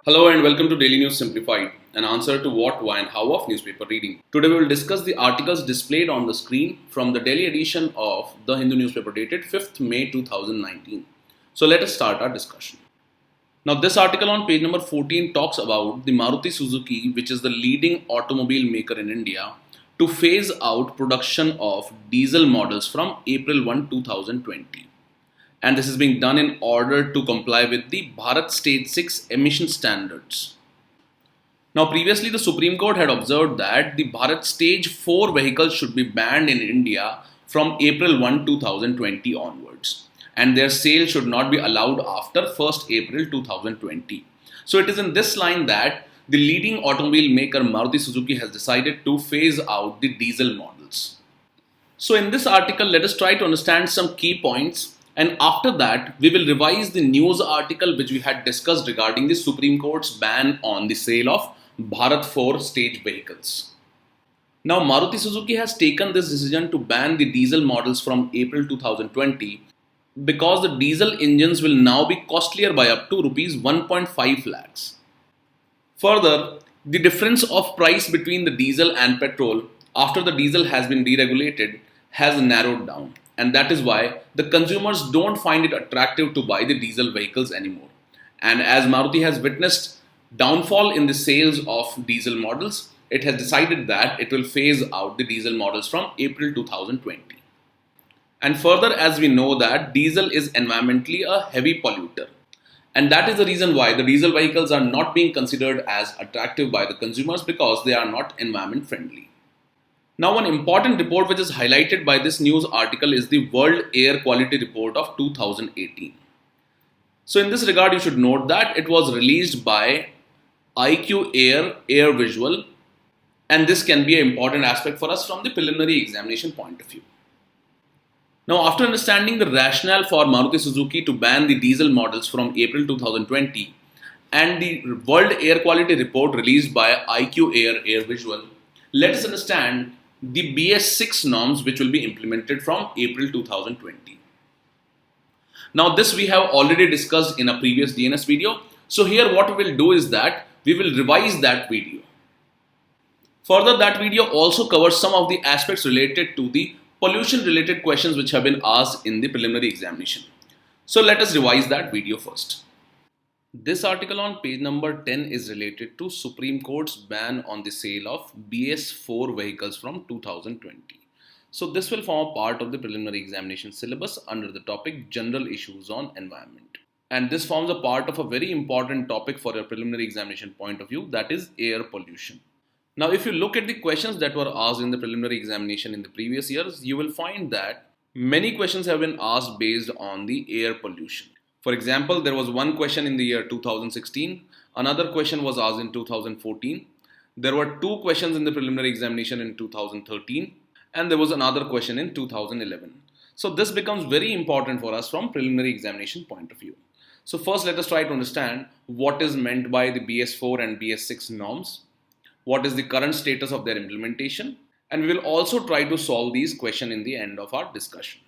Hello and welcome to Daily News Simplified, an answer to what, why and how of newspaper reading. Today we will discuss the articles displayed on the screen from the daily edition of the Hindu newspaper dated 5th May 2019. So let us start our discussion. Now this article on page number 14 talks about the Maruti Suzuki, which is the leading automobile maker in India, to phase out production of diesel models from April 1, 2020. And this is being done in order to comply with the Bharat Stage 6 emission standards. Now previously the Supreme Court had observed that the Bharat Stage 4 vehicles should be banned in India from April 1, 2020 onwards, and their sale should not be allowed after 1st April 2020. So it is in this line that the leading automobile maker Maruti Suzuki has decided to phase out the diesel models. So in this article, let us try to understand some key points. And after that, we will revise the news article which we had discussed regarding the Supreme Court's ban on the sale of Bharat 4 stage vehicles. Now, Maruti Suzuki has taken this decision to ban the diesel models from April 2020 because the diesel engines will now be costlier by up to Rs 1.5 lakhs. Further, the difference of price between the diesel and petrol after the diesel has been deregulated has narrowed down. And that is why the consumers don't find it attractive to buy the diesel vehicles anymore. And as Maruti has witnessed downfall in the sales of diesel models, it has decided that it will phase out the diesel models from April 2020. And further, as we know that diesel is environmentally a heavy polluter. And that is the reason why the diesel vehicles are not being considered as attractive by the consumers because they are not environment friendly. Now, one important report which is highlighted by this news article is the World Air Quality Report of 2018. So in this regard, you should note that it was released by IQ Air Visual, and this can be an important aspect for us from the preliminary examination point of view. Now, after understanding the rationale for Maruti Suzuki to ban the diesel models from April 2020 and the World Air Quality Report released by IQ Air Visual, let us understand the BS6 norms which will be implemented from April 2020. Now this we have already discussed in a previous DNS video. So here what we will do is that we will revise that video. Further, that video also covers some of the aspects related to the pollution related questions which have been asked in the preliminary examination. So let us revise that video first. This article on page number 10 is related to Supreme Court's ban on the sale of BS4 vehicles from 2020. So this will form a part of the preliminary examination syllabus under the topic General Issues on Environment. And this forms a part of a very important topic for your preliminary examination point of view, that is air pollution. Now if you look at the questions that were asked in the preliminary examination in the previous years, you will find that many questions have been asked based on the air pollution. For example, there was one question in the year 2016, another question was asked in 2014, there were two questions in the preliminary examination in 2013, and there was another question in 2011. So this becomes very important for us from preliminary examination point of view. So first let us try to understand what is meant by the BS4 and BS6 norms, what is the current status of their implementation, and we will also try to solve these questions in the end of our discussion.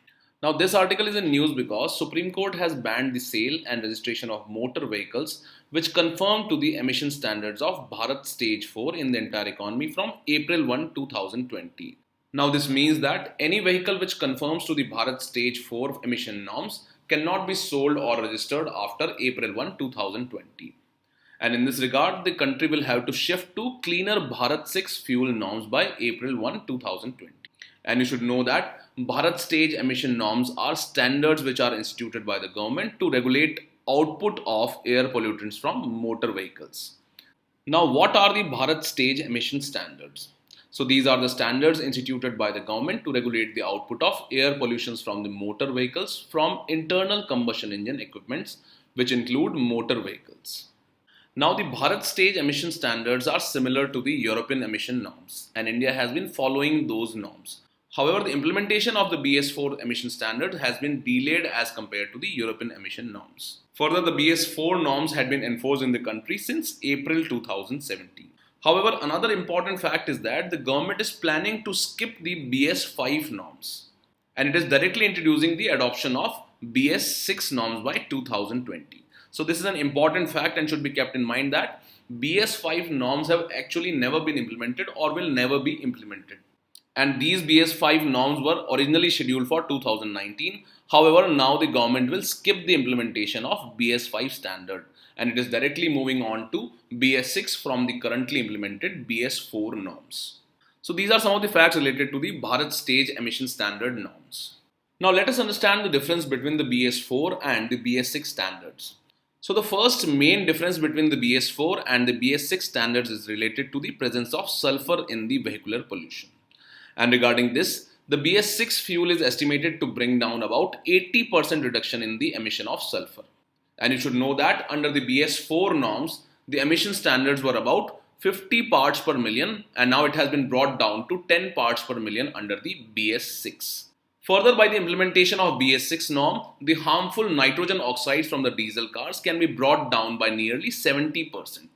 Now this article is in news because Supreme Court has banned the sale and registration of motor vehicles which conform to the emission standards of Bharat Stage 4 in the entire economy from April 1, 2020. Now this means that any vehicle which conforms to the Bharat Stage 4 emission norms cannot be sold or registered after April 1, 2020. And in this regard, the country will have to shift to cleaner Bharat 6 fuel norms by April 1, 2020. And you should know that Bharat stage emission norms are standards which are instituted by the government to regulate output of air pollutants from motor vehicles. Now, what are the Bharat stage emission standards? So these are the standards instituted by the government to regulate the output of air pollutions from the motor vehicles from internal combustion engine equipments, which include motor vehicles. Now the Bharat stage emission standards are similar to the European emission norms, and India has been following those norms. However, the implementation of the BS4 emission standard has been delayed as compared to the European emission norms. Further, the BS4 norms had been enforced in the country since April 2017. However, another important fact is that the government is planning to skip the BS5 norms, and it is directly introducing the adoption of BS6 norms by 2020. So this is an important fact and should be kept in mind that BS5 norms have actually never been implemented or will never be implemented. And these BS5 norms were originally scheduled for 2019. However, now the government will skip the implementation of BS5 standard and it is directly moving on to BS6 from the currently implemented BS4 norms. So these are some of the facts related to the Bharat Stage Emission Standard norms. Now let us understand the difference between the BS4 and the BS6 standards. So the first main difference between the BS4 and the BS6 standards is related to the presence of sulfur in the vehicular pollution. And regarding this, the BS6 fuel is estimated to bring down about 80% reduction in the emission of sulfur. And you should know that under the BS4 norms, the emission standards were about 50 parts per million and now it has been brought down to 10 parts per million under the BS6. Further, by the implementation of BS6 norm, the harmful nitrogen oxides from the diesel cars can be brought down by nearly 70%.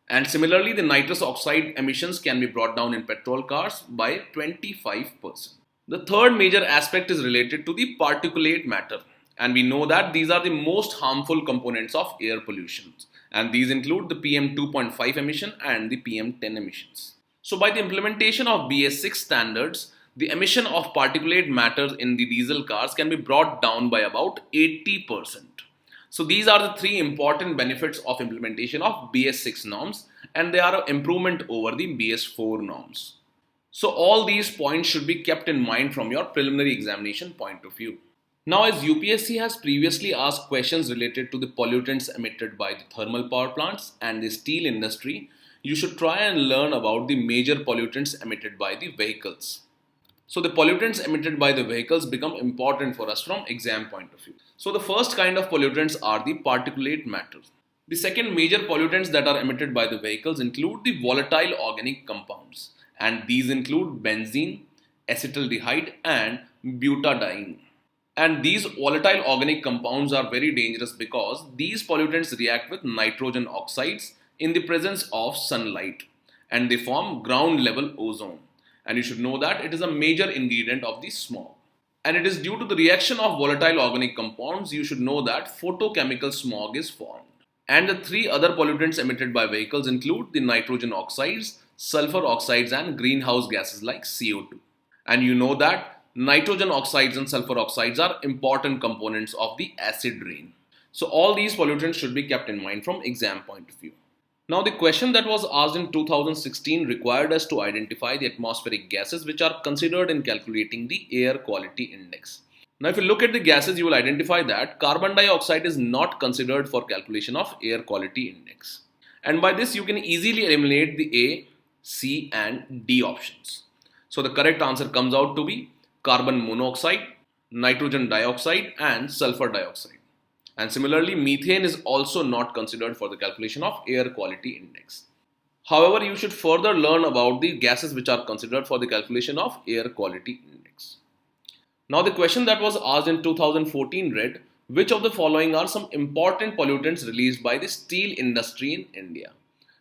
And similarly, the nitrous oxide emissions can be brought down in petrol cars by 25%. The third major aspect is related to the particulate matter. And we know that these are the most harmful components of air pollution. And these include the PM 2.5 emission and the PM 10 emissions. So by the implementation of BS6 standards, the emission of particulate matter in the diesel cars can be brought down by about 80%. So these are the three important benefits of implementation of BS6 norms and they are an improvement over the BS4 norms. So all these points should be kept in mind from your preliminary examination point of view. Now as UPSC has previously asked questions related to the pollutants emitted by the thermal power plants and the steel industry, you should try and learn about the major pollutants emitted by the vehicles. So the pollutants emitted by the vehicles become important for us from exam point of view. So the first kind of pollutants are the particulate matter. The second major pollutants that are emitted by the vehicles include the volatile organic compounds and these include benzene, acetaldehyde and butadiene. And these volatile organic compounds are very dangerous because these pollutants react with nitrogen oxides in the presence of sunlight and they form ground level ozone. And you should know that it is a major ingredient of the smog. And it is due to the reaction of volatile organic compounds, you should know that photochemical smog is formed. And the three other pollutants emitted by vehicles include the nitrogen oxides, sulfur oxides and greenhouse gases like CO2. And you know that nitrogen oxides and sulfur oxides are important components of the acid rain. So all these pollutants should be kept in mind from exam point of view. Now the question that was asked in 2016 required us to identify the atmospheric gases which are considered in calculating the air quality index. Now if you look at the gases, you will identify that carbon dioxide is not considered for calculation of air quality index. And by this you can easily eliminate the A, C and D options. So the correct answer comes out to be carbon monoxide, nitrogen dioxide and sulfur dioxide. And similarly, methane is also not considered for the calculation of air quality index. However, you should further learn about the gases which are considered for the calculation of air quality index. Now the question that was asked in 2014 read, which of the following are some important pollutants released by the steel industry in India?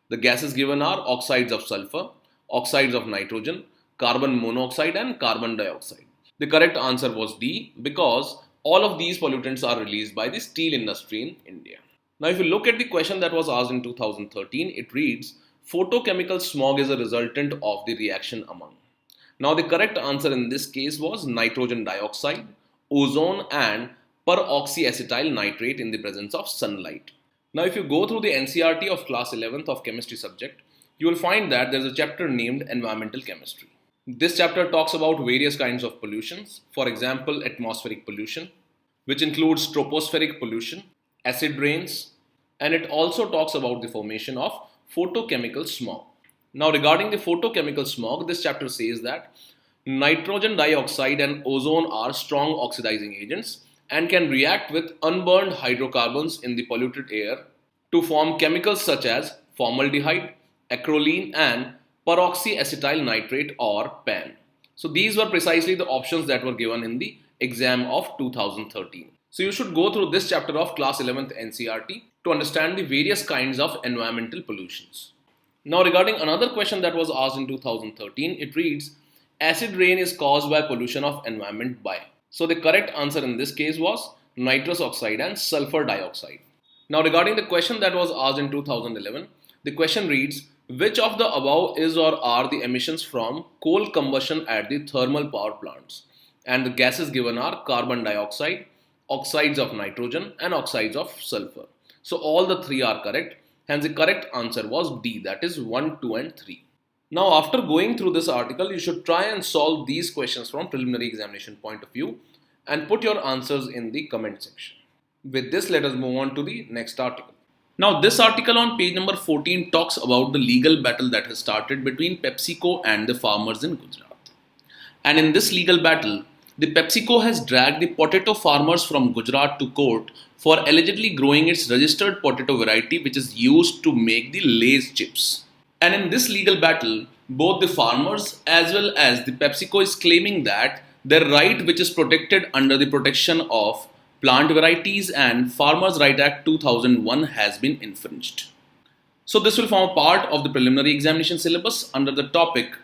The gases given are oxides of sulfur, oxides of nitrogen, carbon monoxide and carbon dioxide. The correct answer was D because all of these pollutants are released by the steel industry in India. Now if you look at the question that was asked in 2013, it reads, photochemical smog is a resultant of the reaction among. Now the correct answer in this case was nitrogen dioxide, ozone and peroxyacetyl nitrate in the presence of sunlight. Now if you go through the NCERT of class 11th of chemistry subject, you will find that there is a chapter named environmental chemistry. This chapter talks about various kinds of pollutions, for example, atmospheric pollution, which includes tropospheric pollution, acid rains, and it also talks about the formation of photochemical smog. Now, regarding the photochemical smog, this chapter says that nitrogen dioxide and ozone are strong oxidizing agents and can react with unburned hydrocarbons in the polluted air to form chemicals such as formaldehyde, acrolein, and peroxyacetyl nitrate or PAN. So these were precisely the options that were given in the exam of 2013. So you should go through this chapter of class 11th NCERT to understand the various kinds of environmental pollutions. Now regarding another question that was asked in 2013, it reads, acid rain is caused by pollution of environment by. So the correct answer in this case was nitrous oxide and sulfur dioxide. Now, regarding the question that was asked in 2011, the question reads, which of the above is or are the emissions from coal combustion at the thermal power plants? And the gases given are carbon dioxide, oxides of nitrogen, and oxides of sulfur. So, all the three are correct. Hence, the correct answer was D, that is 1, 2, and 3. Now, after going through this article, you should try and solve these questions from preliminary examination point of view and put your answers in the comment section. With this, let us move on to the next article. Now, this article on page number 14 talks about the legal battle that has started between PepsiCo and the farmers in Gujarat. And in this legal battle, the PepsiCo has dragged the potato farmers from Gujarat to court for allegedly growing its registered potato variety, which is used to make the Lay's chips. And in this legal battle, both the farmers as well as the PepsiCo is claiming that their right, which is protected under the Protection of Plant Varieties and Farmers' Right Act 2001, has been infringed. So this will form a part of the preliminary examination syllabus under the topic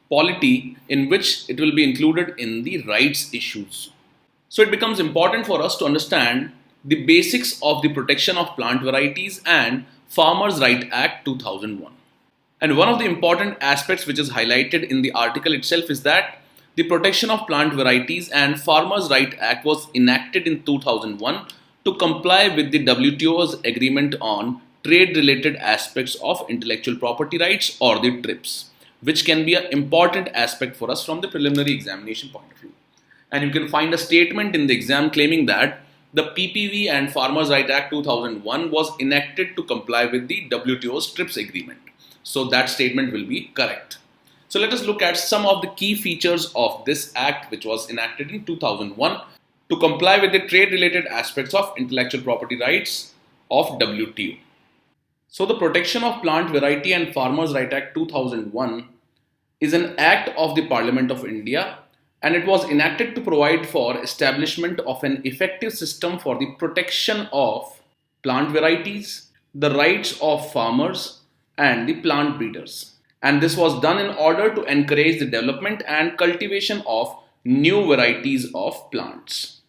polity, in which it will be included in the rights issues. So it becomes important for us to understand the basics of the Protection of Plant Varieties and Farmers' Right Act 2001. And one of the important aspects which is highlighted in the article itself is that the Protection of Plant Varieties and Farmers' Right Act was enacted in 2001 to comply with the WTO's agreement on trade-related aspects of intellectual property rights, or the TRIPS, which can be an important aspect for us from the preliminary examination point of view. And you can find a statement in the exam claiming that the PPV and Farmers' Right Act 2001 was enacted to comply with the WTO's TRIPS agreement. So that statement will be correct. So let us look at some of the key features of this act, which was enacted in 2001 to comply with the trade-related aspects of intellectual property rights of WTO. So the Protection of Plant Variety and Farmers' Right Act 2001 is an act of the Parliament of India, and it was enacted to provide for establishment of an effective system for the protection of plant varieties, the rights of farmers, and the plant breeders. And this was done in order to encourage the development and cultivation of new varieties of plants.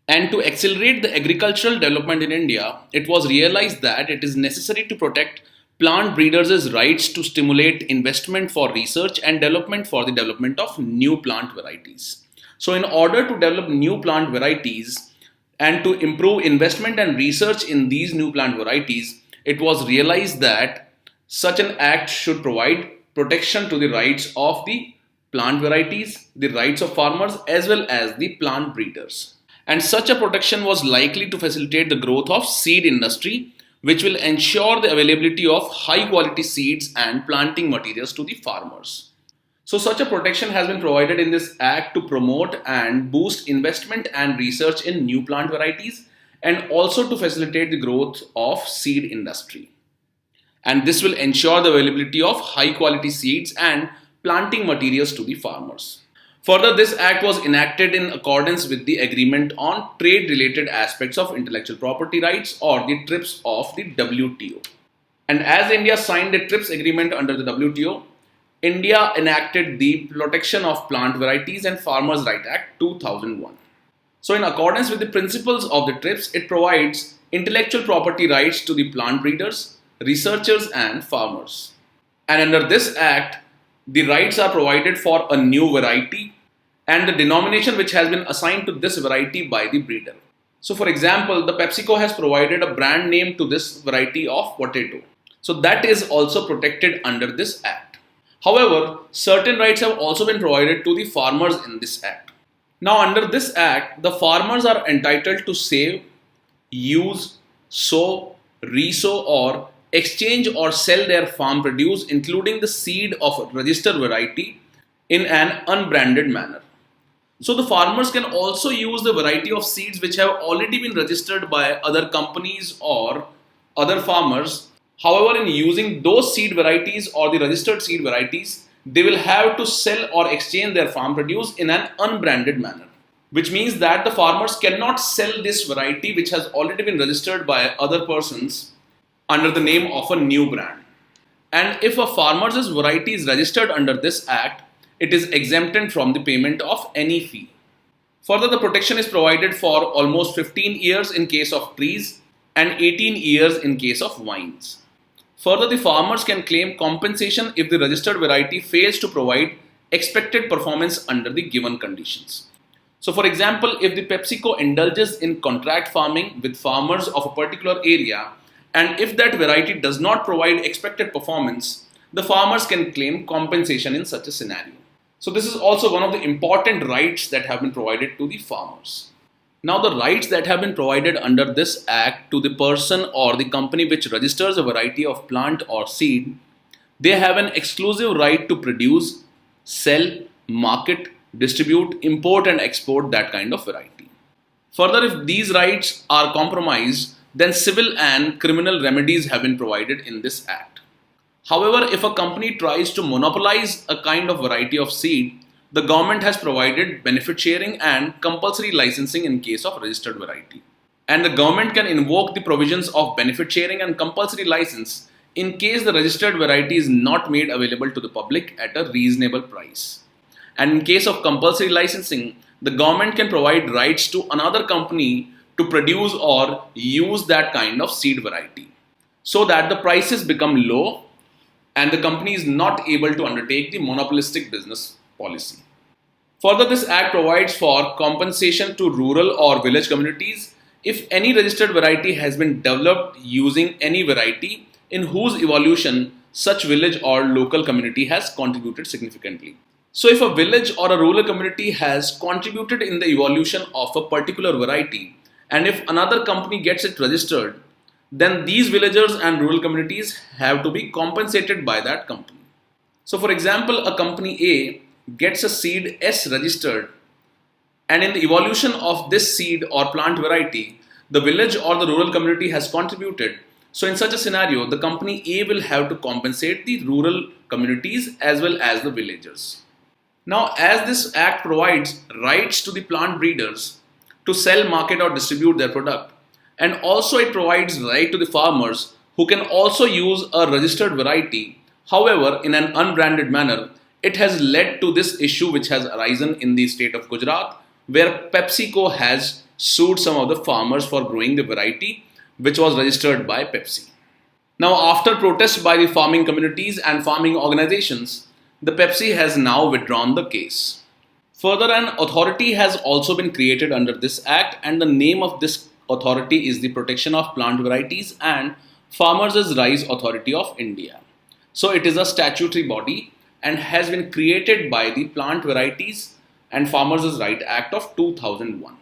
And to accelerate the agricultural development in India, it was realized that it is necessary to protect plant breeders' rights to stimulate investment for research and development for the development of new plant varieties. So in order to develop new plant varieties and to improve investment and research in these new plant varieties, it was realized that such an act should provide protection to the rights of the plant varieties, the rights of farmers, as well as the plant breeders. And such a protection was likely to facilitate the growth of seed industry, which will ensure the availability of high quality seeds and planting materials to the farmers. So such a protection has been provided in this act to promote and boost investment and research in new plant varieties, and also to facilitate the growth of seed industry. And this will ensure the availability of high quality seeds and planting materials to the farmers. Further, this act was enacted in accordance with the Agreement on Trade-Related Aspects of Intellectual Property Rights, or the TRIPS of the WTO. And as India signed the TRIPS agreement under the WTO, India enacted the Protection of Plant Varieties and Farmers' Right Act 2001. So in accordance with the principles of the TRIPS, it provides intellectual property rights to the plant breeders, researchers and farmers. And under this act, the rights are provided for a new variety and the denomination which has been assigned to this variety by the breeder. So for example, the PepsiCo has provided a brand name to this variety of potato. So that is also protected under this act. However, certain rights have also been provided to the farmers in this act. Now under this act, the farmers are entitled to save, use, sow, resow or exchange or sell their farm produce, including the seed of a registered variety, in an unbranded manner. So the farmers can also use the variety of seeds which have already been registered by other companies or other farmers. However, in using those seed varieties or the registered seed varieties, they will have to sell or exchange their farm produce in an unbranded manner, which means that the farmers cannot sell this variety which has already been registered by other persons under the name of a new brand. And if a farmer's variety is registered under this act, it is exempted from the payment of any fee. Further, the protection is provided for almost 15 years in case of trees, and 18 years in case of wines. Further, the farmers can claim compensation if the registered variety fails to provide expected performance under the given conditions. So, for example, if the PepsiCo indulges in contract farming with farmers of a particular area, and if that variety does not provide expected performance, the farmers can claim compensation in such a scenario. So, this is also one of the important rights that have been provided to the farmers. Now, the rights that have been provided under this act to the person or the company which registers a variety of plant or seed, they have an exclusive right to produce, sell, market, distribute, import and export that kind of variety. Further, if these rights are compromised, then civil and criminal remedies have been provided in this act. However, if a company tries to monopolize a kind of variety of seed, the government has provided benefit sharing and compulsory licensing in case of registered variety. And the government can invoke the provisions of benefit sharing and compulsory license in case the registered variety is not made available to the public at a reasonable price. And in case of compulsory licensing, the government can provide rights to another company to produce or use that kind of seed variety so that the prices become low and the company is not able to undertake the monopolistic business policy. Further, this act provides for compensation to rural or village communities if any registered variety has been developed using any variety in whose evolution such village or local community has contributed significantly. So, if a village or a rural community has contributed in the evolution of a particular variety, and if another company gets it registered, then these villagers and rural communities have to be compensated by that company. So, for example, a company A gets a seed S registered, and in the evolution of this seed or plant variety, the village or the rural community has contributed. So, in such a scenario, the company A will have to compensate the rural communities as well as the villagers. Now, as this act provides rights to the plant breeders to sell, market or distribute their product, and also it provides right to the farmers who can also use a registered variety, however, in an unbranded manner, it has led to this issue which has arisen in the state of Gujarat, where PepsiCo has sued some of the farmers for growing the variety which was registered by Pepsi. Now, after protests by the farming communities and farming organizations, the Pepsi has now withdrawn the case. Further, an authority has also been created under this act, and the name of this authority is the Protection of Plant Varieties and Farmers' Rights Authority of India. So, it is a statutory body and has been created by the Plant Varieties and Farmers' Right Act of 2001.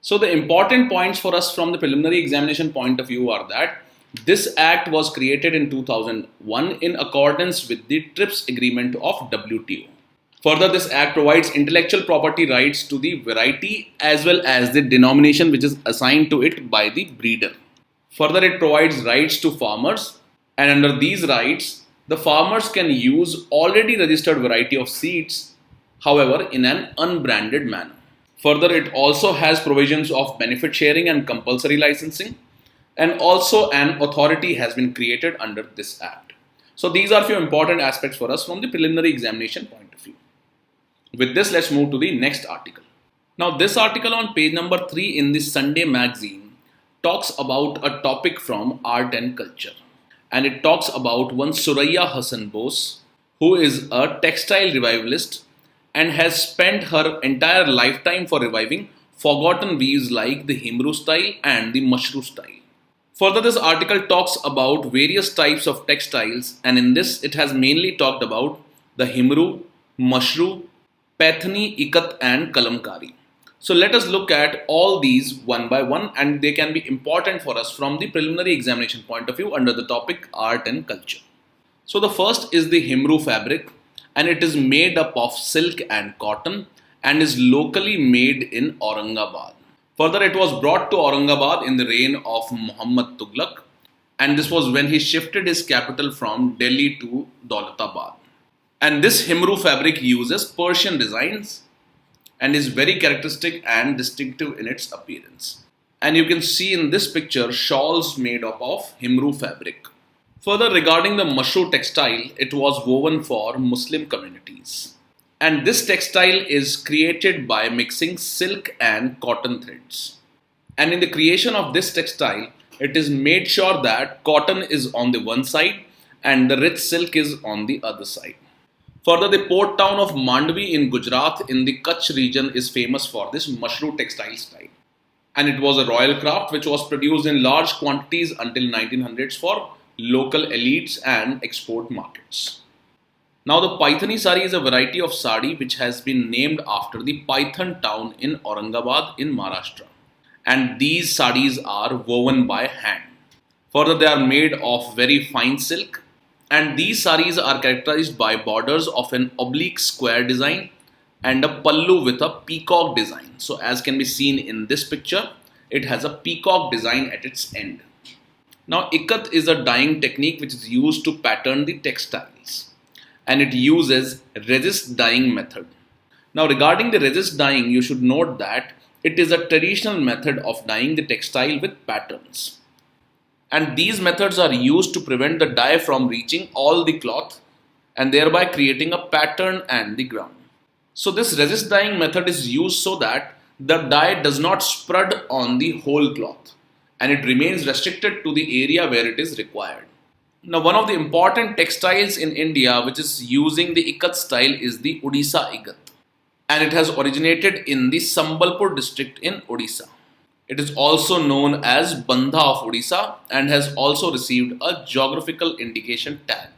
So, the important points for us from the preliminary examination point of view are that this act was created in 2001 in accordance with the TRIPS agreement of WTO. Further, this act provides intellectual property rights to the variety as well as the denomination which is assigned to it by the breeder. Further, it provides rights to farmers, and under these rights, the farmers can use already registered variety of seeds, however, in an unbranded manner. Further, it also has provisions of benefit sharing and compulsory licensing, and also an authority has been created under this act. So these are few important aspects for us from the preliminary examination point of view. With this, let's move to the next article. Now, this article on page number 3 in the Sunday magazine talks about a topic from Art and Culture. And it talks about one Suraya Hassan Bose, who is a textile revivalist and has spent her entire lifetime for reviving forgotten weaves like the Himroo style and the Mashroo style. Further, this article talks about various types of textiles, and in this it has mainly talked about the Himroo, Mashroo, Paithani, Ikat and Kalamkari. So let us look at all these one by one, and they can be important for us from the preliminary examination point of view under the topic Art and Culture. So the first is the Himroo fabric, and it is made up of silk and cotton and is locally made in Aurangabad. Further, it was brought to Aurangabad in the reign of Muhammad Tughlaq, and this was when he shifted his capital from Delhi to Daulatabad. And this Himroo fabric uses Persian designs and is very characteristic and distinctive in its appearance. And you can see in this picture shawls made up of Himroo fabric. Further, regarding the Mashroo textile, it was woven for Muslim communities. And this textile is created by mixing silk and cotton threads. And in the creation of this textile, It is made sure that cotton is on the one side and the rich silk is on the other side. Further, the port town of Mandvi in Gujarat in the Kutch region is famous for this Mashroo textile style. And it was a royal craft which was produced in large quantities until 1900s for local elites and export markets. Now the Paithani sari is a variety of sari which has been named after the Paithan town in Aurangabad in Maharashtra. And these saris are woven by hand. Further, they are made of very fine silk, and these saris are characterized by borders of an oblique square design and a pallu with a peacock design. So as can be seen in this picture, it has a peacock design at its end. Now Ikat is a dyeing technique which is used to pattern the textiles, and it uses resist dyeing method. Now regarding the resist dyeing, you should note that it is a traditional method of dyeing the textile with patterns. And these methods are used to prevent the dye from reaching all the cloth and thereby creating a pattern and the ground. So this resist dyeing method is used so that the dye does not spread on the whole cloth and it remains restricted to the area where it is required. Now one of the important textiles in India which is using the Ikat style is the Odisha Ikat, and it has originated in the Sambalpur district in Odisha. It is also known as Bandha of Odisha and has also received a geographical indication tag.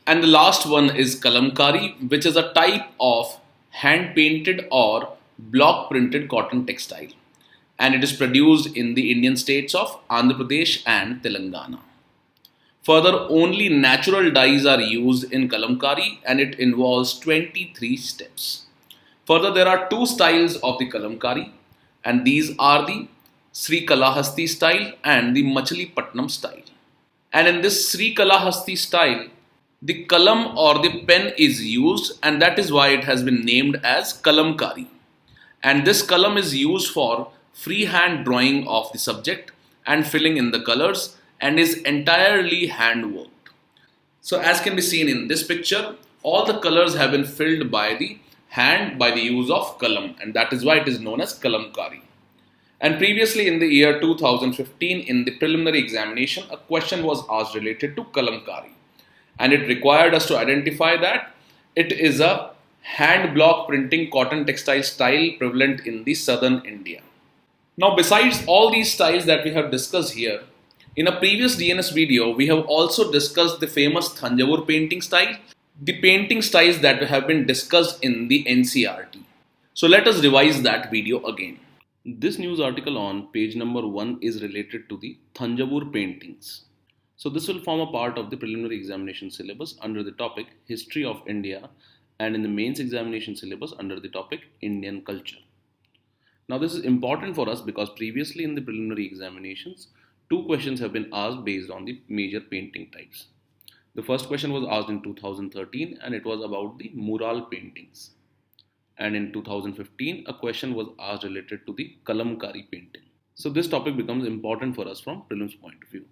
And the last one is Kalamkari, which is a type of hand painted or block printed cotton textile, and it is produced in the Indian states of Andhra Pradesh and Telangana. Further, only natural dyes are used in Kalamkari and it involves 23 steps. Further, there are two styles of the Kalamkari, and these are the Sri Kalahasti style and the Machilipatnam style. And in this Sri Kalahasti style, the kalam or the pen is used, and that is why it has been named as Kalamkari. And this kalam is used for freehand drawing of the subject and filling in the colors and is entirely hand worked. So as can be seen in this picture, all the colors have been filled by the hand by the use of kalam, and that is why it is known as Kalamkari. And previously in the year 2015 in the preliminary examination, a question was asked related to Kalamkari, and it required us to identify that it is a hand block printing cotton textile style prevalent in the southern India. Now besides all these styles that we have discussed here, in a previous DNS video we have also discussed the famous Thanjavur painting style, the painting styles that have been discussed in the NCERT. So let us revise that video again. This news article on page number 1 is related to the Thanjavur paintings. So this will form a part of the preliminary examination syllabus under the topic History of India and in the mains examination syllabus under the topic Indian Culture. Now this is important for us because previously in the preliminary examinations, two questions have been asked based on the major painting types. The first question was asked in 2013 and it was about the mural paintings. And in 2015, a question was asked related to the Kalamkari painting. So this topic becomes important for us from prelims point of view.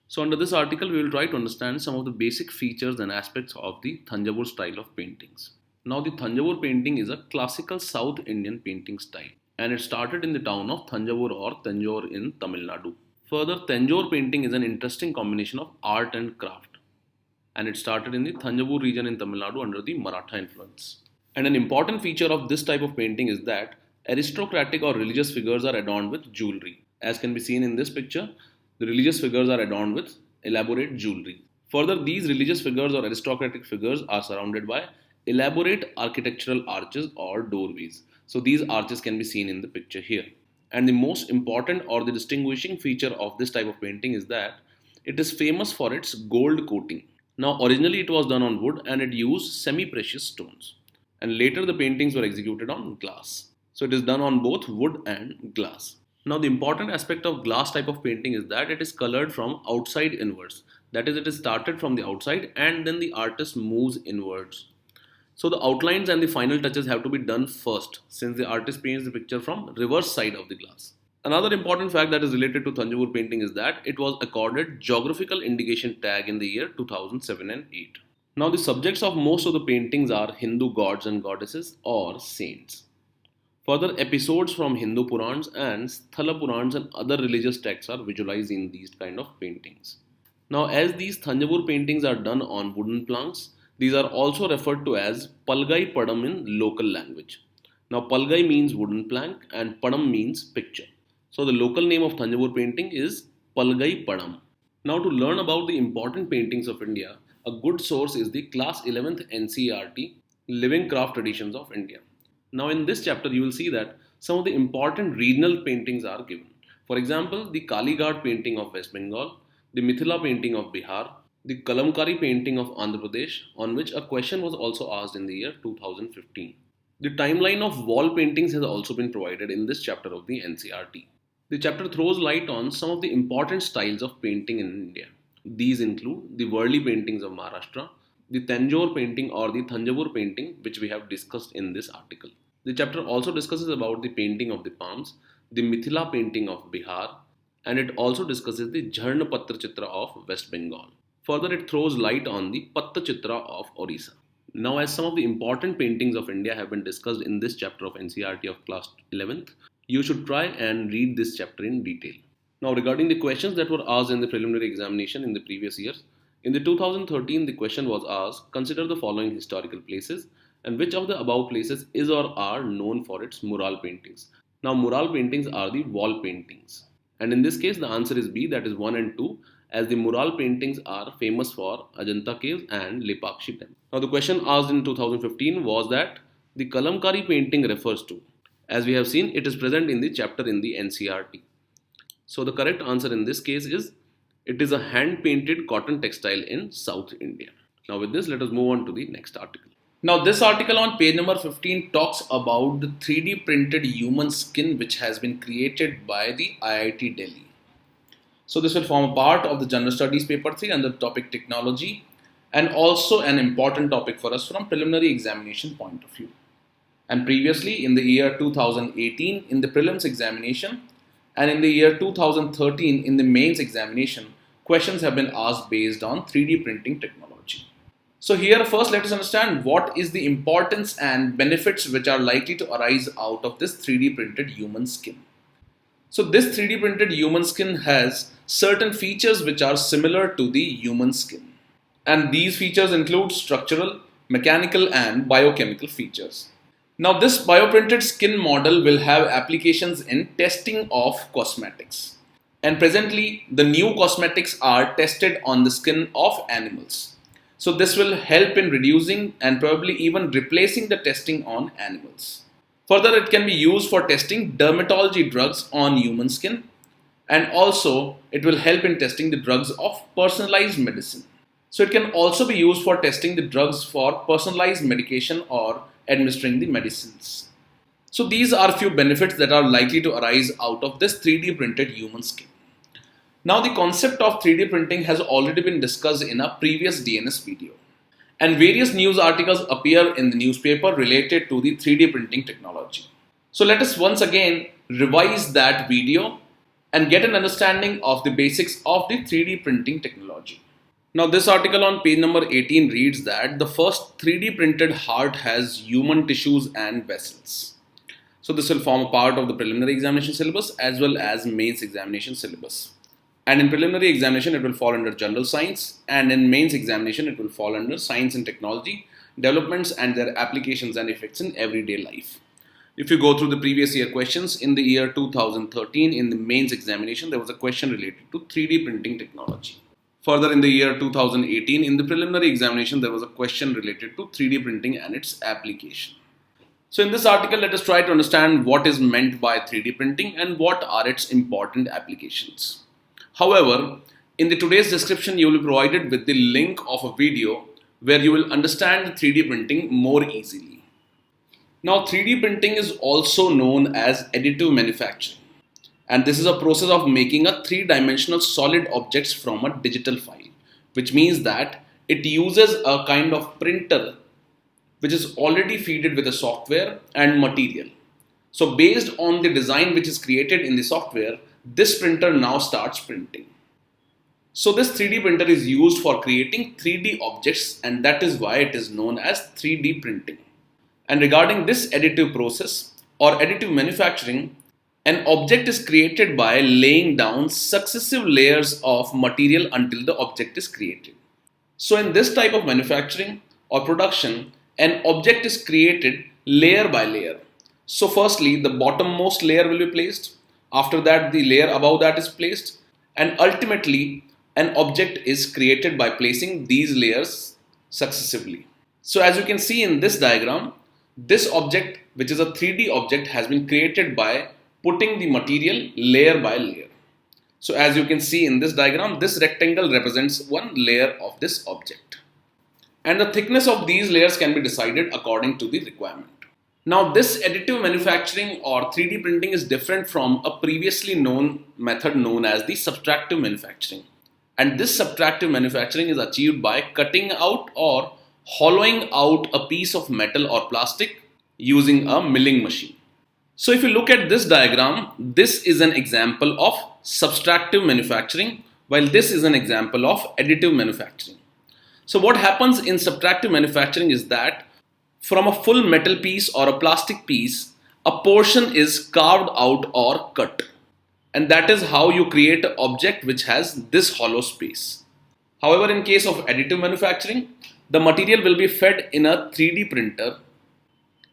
So under this article, we will try to understand some of the basic features and aspects of the Thanjavur style of paintings. Now the Thanjavur painting is a classical South Indian painting style, and it started in the town of Thanjavur or Tanjore in Tamil Nadu. Further, Tanjore painting is an interesting combination of art and craft, and it started in the Thanjavur region in Tamil Nadu under the Maratha influence. And an important feature of this type of painting is that aristocratic or religious figures are adorned with jewelry. As can be seen in this picture, the religious figures are adorned with elaborate jewelry. Further, these religious figures or aristocratic figures are surrounded by elaborate architectural arches or doorways. So these arches can be seen in the picture here. And the most important or the distinguishing feature of this type of painting is that it is famous for its gold coating. Now originally it was done on wood and it used semi-precious stones. And later the paintings were executed on glass. So it is done on both wood and glass. Now the important aspect of glass type of painting is that it is colored from outside inwards. That is, it is started from the outside and then the artist moves inwards. So the outlines and the final touches have to be done first, since the artist paints the picture from reverse side of the glass. Another important fact that is related to Thanjavur painting is that it was accorded geographical indication tag in the year 2007 and 8. Now the subjects of most of the paintings are Hindu gods and goddesses or saints. Further, episodes from Hindu Purans and Sthala Purans and other religious texts are visualized in these kind of paintings. Now, as these Thanjavur paintings are done on wooden planks, these are also referred to as Palgai Padam in local language. Now, Palgai means wooden plank and Padam means picture. So, the local name of Thanjavur painting is Palgai Padam. Now, to learn about the important paintings of India, a good source is the Class 11th NCERT Living Craft Traditions of India. Now, in this chapter, you will see that some of the important regional paintings are given. For example, the Kalighat painting of West Bengal, the Mithila painting of Bihar, the Kalamkari painting of Andhra Pradesh, on which a question was also asked in the year 2015. The timeline of wall paintings has also been provided in this chapter of the NCERT. The chapter throws light on some of the important styles of painting in India. These include the Worli paintings of Maharashtra, the Tanjore painting or the Thanjavur painting, which we have discussed in this article. The chapter also discusses about the painting of the palms, the Mithila painting of Bihar, and it also discusses the Jharna Patra Chitra of West Bengal. Further, it throws light on the Patta Chitra of Orissa. Now, as some of the important paintings of India have been discussed in this chapter of NCERT of class 11th, you should try and read this chapter in detail. Now, regarding the questions that were asked in the preliminary examination in the previous years, in the 2013, the question was asked, consider the following historical places and which of the above places is or are known for its mural paintings. Now, mural paintings are the wall paintings. And in this case, the answer is B, that is 1 and 2, as the mural paintings are famous for Ajanta Caves and Lepakshi Temple. Now, the question asked in 2015 was that the Kalamkari painting refers to. As we have seen, it is present in the chapter in the NCERT. So, the correct answer in this case is it is a hand-painted cotton textile in South India. Now, with this, let us move on to the next article. Now, this article on page number 15 talks about the 3D printed human skin which has been created by the IIT Delhi. So, this will form a part of the General Studies paper 3 under the topic technology and also an important topic for us from preliminary examination point of view. And previously in the year 2018 in the prelims examination and in the year 2013 in the mains examination, questions have been asked based on 3D printing technology. So here first let us understand what is the importance and benefits which are likely to arise out of this 3D printed human skin. So this 3D printed human skin has certain features which are similar to the human skin. And these features include structural, mechanical and biochemical features. Now this bioprinted skin model will have applications in testing of cosmetics. And presently the new cosmetics are tested on the skin of animals. So this will help in reducing and probably even replacing the testing on animals. Further, it can be used for testing dermatology drugs on human skin, and also it will help in testing the drugs of personalized medicine. So it can also be used for testing the drugs for personalized medication or administering the medicines. So these are few benefits that are likely to arise out of this 3D printed human skin. Now the concept of 3D printing has already been discussed in a previous DNS video. And various news articles appear in the newspaper related to the 3D printing technology. So let us once again revise that video and get an understanding of the basics of the 3D printing technology. Now this article on page number 18 reads that the first 3D printed heart has human tissues and vessels. So this will form a part of the preliminary examination syllabus as well as mains examination syllabus. And in preliminary examination, it will fall under general science, and in mains examination, it will fall under science and technology, developments and their applications and effects in everyday life. If you go through the previous year questions, in the year 2013, in the mains examination, there was a question related to 3D printing technology. Further, in the year 2018, in the preliminary examination, there was a question related to 3D printing and its application. So in this article, let us try to understand what is meant by 3D printing and what are its important applications. However, in the today's description, you will be provided with the link of a video where you will understand the 3D printing more easily. Now, 3D printing is also known as additive manufacturing. And this is a process of making a three-dimensional solid objects from a digital file, which means that it uses a kind of printer which is already fed with a software and material. So based on the design which is created in the software, this printer now starts printing. So this 3D printer is used for creating 3D objects, and that is why it is known as 3D printing. And regarding this additive process, or additive manufacturing, an object is created by laying down successive layers of material until the object is created. So in this type of manufacturing or production, an object is created layer by layer. So firstly, the bottommost layer will be placed. After that, the layer above that is placed. And ultimately, an object is created by placing these layers successively. So as you can see in this diagram, this object, which is a 3D object, has been created by putting the material layer by layer. So as you can see in this diagram, this rectangle represents one layer of this object. And the thickness of these layers can be decided according to the requirement. Now this additive manufacturing or 3D printing is different from a previously known method known as the subtractive manufacturing. And this subtractive manufacturing is achieved by cutting out or hollowing out a piece of metal or plastic using a milling machine. So if you look at this diagram, this is an example of subtractive manufacturing, while this is an example of additive manufacturing. So what happens in subtractive manufacturing is that from a full metal piece or a plastic piece, a portion is carved out or cut. And that is how you create an object which has this hollow space. However, in case of additive manufacturing, the material will be fed in a 3D printer,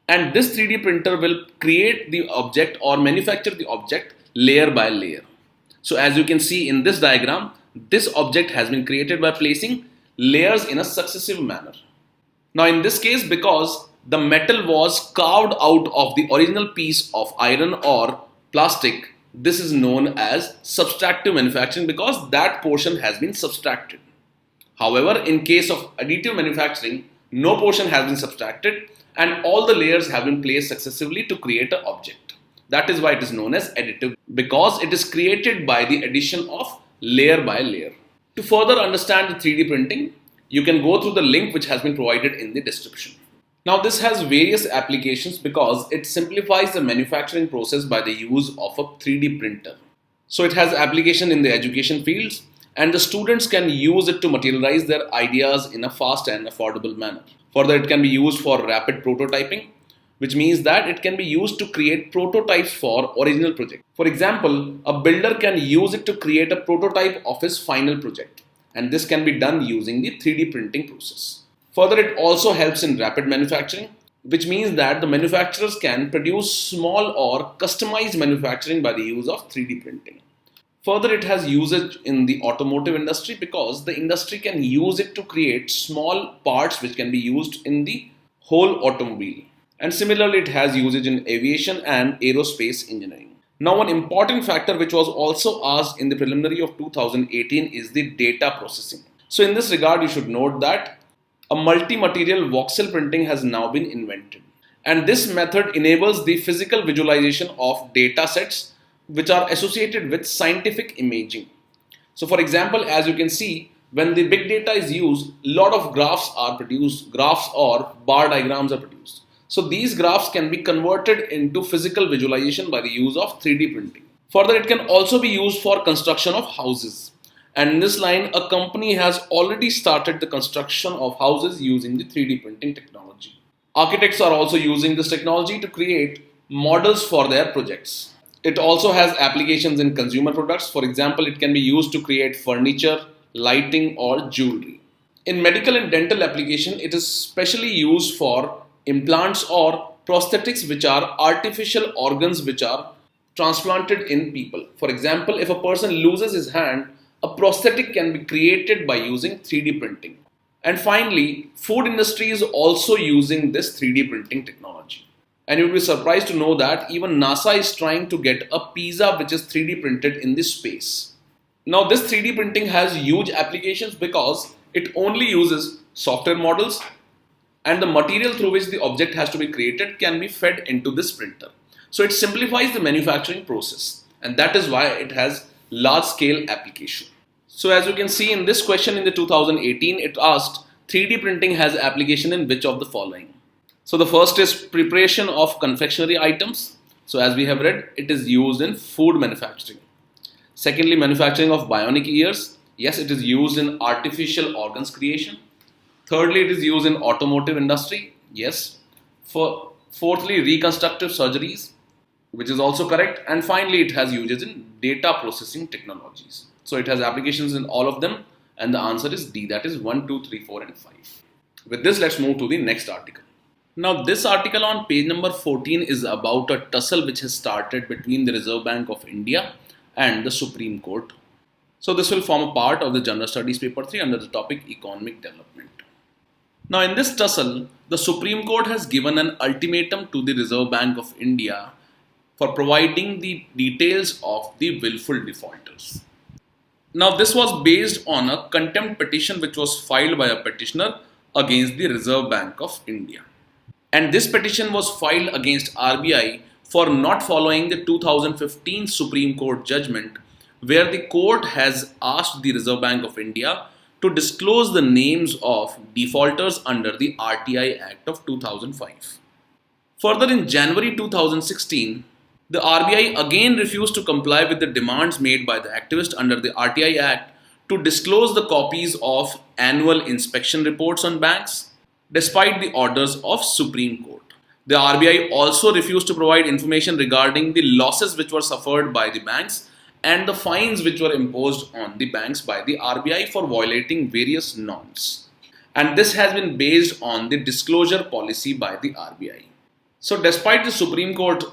and this 3D printer will create the object or manufacture the object layer by layer. So as you can see in this diagram, this object has been created by placing layers in a successive manner. Now in this case, because the metal was carved out of the original piece of iron or plastic, this is known as subtractive manufacturing because that portion has been subtracted. However, in case of additive manufacturing, no portion has been subtracted and all the layers have been placed successively to create an object. That is why it is known as additive, because it is created by the addition of layer by layer. To further understand the 3D printing, you can go through the link which has been provided in the description. Now this has various applications because it simplifies the manufacturing process by the use of a 3D printer. So it has application in the education fields, and the students can use it to materialize their ideas in a fast and affordable manner. Further, it can be used for rapid prototyping, which means that it can be used to create prototypes for original projects. For example, a builder can use it to create a prototype of his final project, and this can be done using the 3D printing process. Further, it also helps in rapid manufacturing, which means that the manufacturers can produce small or customized manufacturing by the use of 3D printing. Further, it has usage in the automotive industry because the industry can use it to create small parts which can be used in the whole automobile. And similarly, it has usage in aviation and aerospace engineering. Now, one important factor which was also asked in the preliminary of 2018 is the data processing. So in this regard, you should note that a multi-material voxel printing has now been invented. And this method enables the physical visualization of data sets which are associated with scientific imaging. So for example, as you can see, when the big data is used, a lot of graphs are produced, graphs or bar diagrams are produced. So these graphs can be converted into physical visualization by the use of 3D printing. Further, it can also be used for construction of houses. And in this line, a company has already started the construction of houses using the 3D printing technology. Architects are also using this technology to create models for their projects. It also has applications in consumer products. For example, it can be used to create furniture, lighting, or jewelry. In medical and dental application, it is specially used for implants or prosthetics, which are artificial organs which are transplanted in people. For example, if a person loses his hand, a prosthetic can be created by using 3D printing. And finally, food industry is also using this 3D printing technology. And you'll be surprised to know that even NASA is trying to get a pizza which is 3D printed in this space. Now this 3D printing has huge applications because it only uses software models, and the material through which the object has to be created can be fed into this printer. So it simplifies the manufacturing process, and that is why it has large scale application. So as you can see in this question in the 2018, it asked 3D printing has application in which of the following? So the first is preparation of confectionery items. So as we have read, it is used in food manufacturing. Secondly, manufacturing of bionic ears. Yes, it is used in artificial organs creation. Thirdly, it is used in automotive industry. Yes. Fourthly, reconstructive surgeries. which is also correct. And finally, it has uses in data processing technologies. So it has applications in all of them, and the answer is D, that is 1, 2, 3, 4, and 5. With this, let's move to the next article. Now, this article on page number 14 is about a tussle which has started between the Reserve Bank of India and the Supreme Court. So this will form a part of the General Studies paper 3 under the topic Economic Development. Now, in this tussle, the Supreme Court has given an ultimatum to the Reserve Bank of India for providing the details of the willful defaulters. Now, this was based on a contempt petition which was filed by a petitioner against the Reserve Bank of India. And this petition was filed against RBI for not following the 2015 Supreme Court judgment, where the court has asked the Reserve Bank of India to disclose the names of defaulters under the RTI Act of 2005. Further, in January 2016, the RBI again refused to comply with the demands made by the activist under the RTI Act to disclose the copies of annual inspection reports on banks, despite the orders of Supreme Court. The RBI also refused to provide information regarding the losses which were suffered by the banks and the fines which were imposed on the banks by the RBI for violating various norms. And this has been based on the disclosure policy by the RBI. So despite the Supreme Court's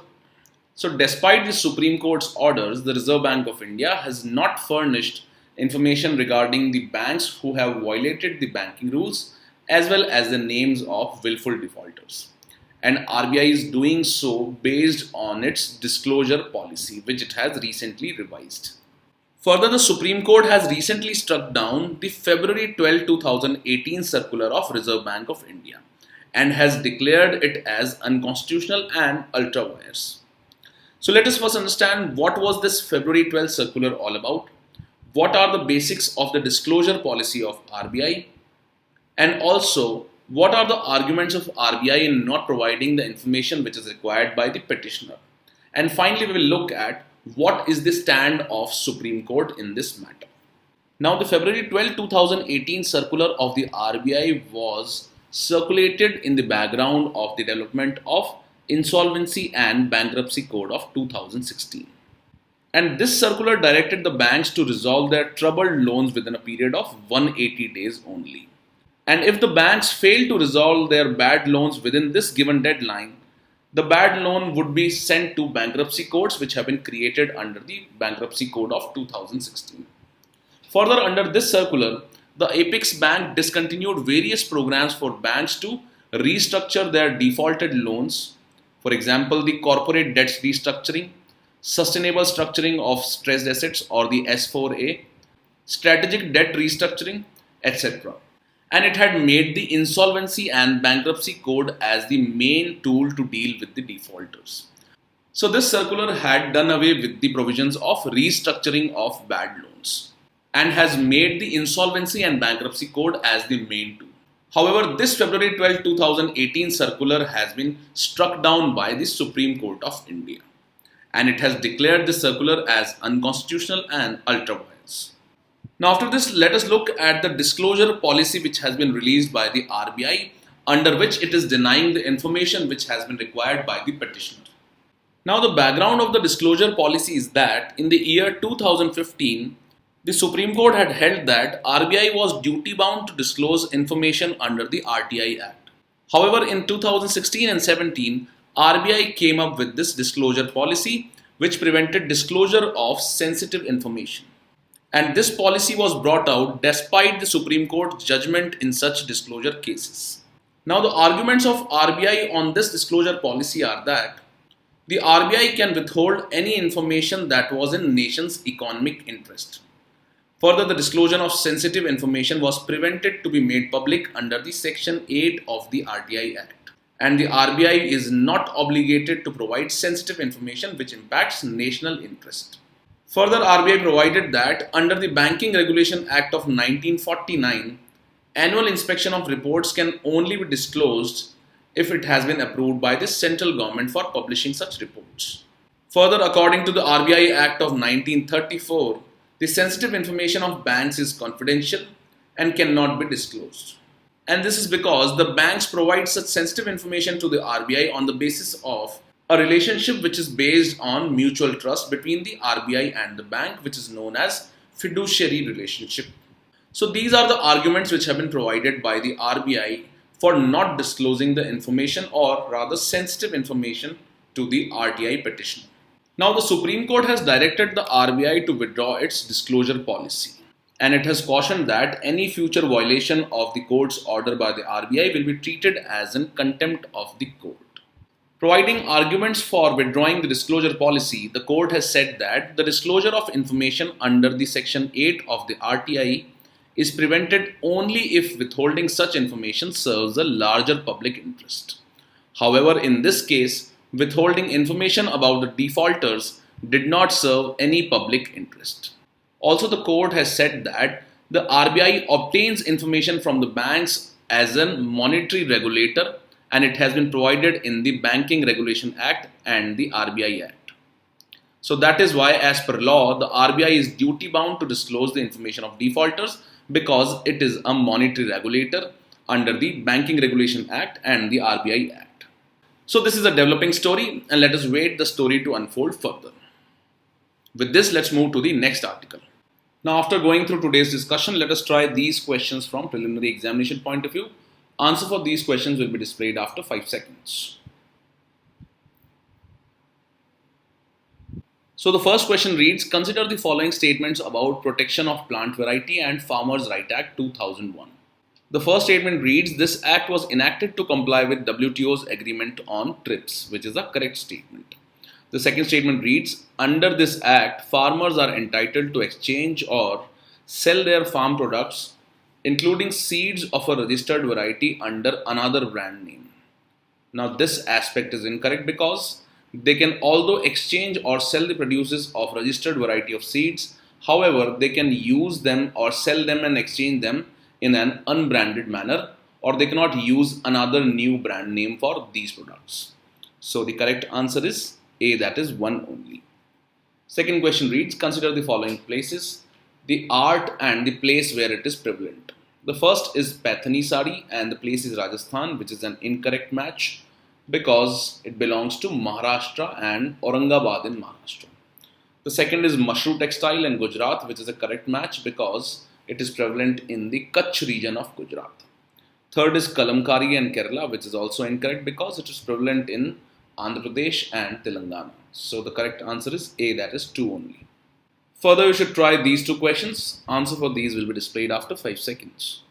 orders, the Reserve Bank of India has not furnished information regarding the banks who have violated the banking rules as well as the names of willful defaulters. And RBI is doing so based on its disclosure policy, which it has recently revised. Further, the Supreme Court has recently struck down the February 12, 2018 circular of Reserve Bank of India and has declared it as unconstitutional and ultra vires. So let us first understand what was this February 12 circular all about, what are the basics of the disclosure policy of RBI, and also what are the arguments of RBI in not providing the information which is required by the petitioner. And finally, we will look at what is the stand of Supreme Court in this matter. Now, the February 12, 2018 circular of the RBI was circulated in the background of the development of Insolvency and Bankruptcy Code of 2016. And this circular directed the banks to resolve their troubled loans within a period of 180 days only. And if the banks fail to resolve their bad loans within this given deadline, the bad loan would be sent to bankruptcy courts which have been created under the Bankruptcy Code of 2016. Further, under this circular, the Apex Bank discontinued various programs for banks to restructure their defaulted loans. For example, the corporate debts restructuring, sustainable structuring of stressed assets or the S4A, strategic debt restructuring, etc. And it had made the Insolvency and Bankruptcy Code as the main tool to deal with the defaulters. So this circular had done away with the provisions of restructuring of bad loans and has made the Insolvency and Bankruptcy Code as the main tool. However, this February 12, 2018 circular has been struck down by the Supreme Court of India, and it has declared the circular as unconstitutional and ultra vires. Now, after this, let us look at the disclosure policy which has been released by the RBI, under which it is denying the information which has been required by the petitioner. Now, the background of the disclosure policy is that in the year 2015, the Supreme Court had held that RBI was duty bound to disclose information under the RTI Act. However, in 2016 and 17, RBI came up with this disclosure policy which prevented disclosure of sensitive information. And this policy was brought out despite the Supreme Court's judgment in such disclosure cases. Now, the arguments of RBI on this disclosure policy are that the RBI can withhold any information that was in nation's economic interest. Further, the disclosure of sensitive information was prevented to be made public under the Section 8 of the RTI Act. And the RBI is not obligated to provide sensitive information which impacts national interest. Further, RBI provided that under the Banking Regulation Act of 1949, annual inspection of reports can only be disclosed if it has been approved by the central government for publishing such reports. Further, according to the RBI Act of 1934, the sensitive information of banks is confidential and cannot be disclosed. And this is because the banks provide such sensitive information to the RBI on the basis of A relationship which is based on mutual trust between the RBI and the bank, which is known as fiduciary relationship. So these are the arguments which have been provided by the RBI for not disclosing the information, or rather sensitive information, to the RTI petitioner. Now the Supreme Court has directed the RBI to withdraw its disclosure policy, and it has cautioned that any future violation of the court's order by the RBI will be treated as in contempt of the court. Providing arguments for withdrawing the disclosure policy, the court has said that the disclosure of information under the Section 8 of the RTI is prevented only if withholding such information serves a larger public interest. However, in this case, withholding information about the defaulters did not serve any public interest. Also, the court has said that the RBI obtains information from the banks as a monetary regulator, and it has been provided in the Banking Regulation Act and the RBI Act. So that is why, as per law, the RBI is duty bound to disclose the information of defaulters, because it is a monetary regulator under the Banking Regulation Act and the RBI Act. So this is a developing story, and let us wait the story to unfold further. With this, let's move to the next article. Now, after going through today's discussion, let us try these questions from preliminary examination point of view. Answer for these questions will be displayed after 5 seconds. So the first question reads, consider the following statements about protection of plant variety and Farmers' Right Act 2001. The first statement reads, this act was enacted to comply with WTO's agreement on TRIPS, which is a correct statement. The second statement reads, under this act, farmers are entitled to exchange or sell their farm products, including seeds of a registered variety, under another brand name. Now this aspect is incorrect, because they can although exchange or sell the produces of registered variety of seeds, however they can use them or sell them and exchange them in an unbranded manner, or they cannot use another new brand name for these products. So the correct answer is A, that is 1 only. Second question reads, consider the following places, the art and the place where it is prevalent. The first is Paithani sari, and the place is Rajasthan, which is an incorrect match because it belongs to Maharashtra and Aurangabad in Maharashtra. The second is Mashroo textile in Gujarat, which is a correct match because it is prevalent in the Kutch region of Gujarat. Third is Kalamkari in Kerala, which is also incorrect because it is prevalent in Andhra Pradesh and Telangana. So the correct answer is A, that is 2 only. Further, you should try these 2 questions. Answer for these will be displayed after 5 seconds.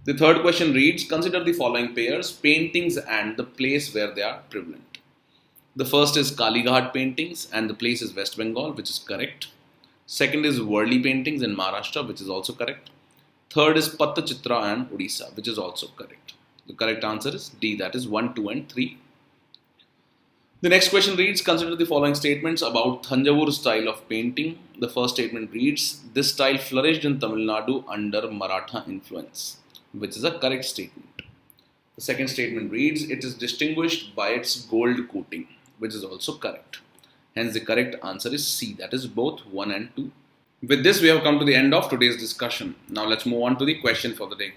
The third question reads, consider the following pairs, paintings and the place where they are prevalent. The first is Kalighat paintings, and the place is West Bengal, which is correct. Second is Worli paintings in Maharashtra, which is also correct. Third is Pattachitra and Odisha, which is also correct. The correct answer is D, that is 1, 2 and 3. The next question reads, consider the following statements about Thanjavur style of painting. The first statement reads, this style flourished in Tamil Nadu under Maratha influence, which is a correct statement. The second statement reads, it is distinguished by its gold coating, which is also correct. Hence the correct answer is C, that is both 1 and 2. With this, we have come to the end of today's discussion. Now let's move on to the question for the day.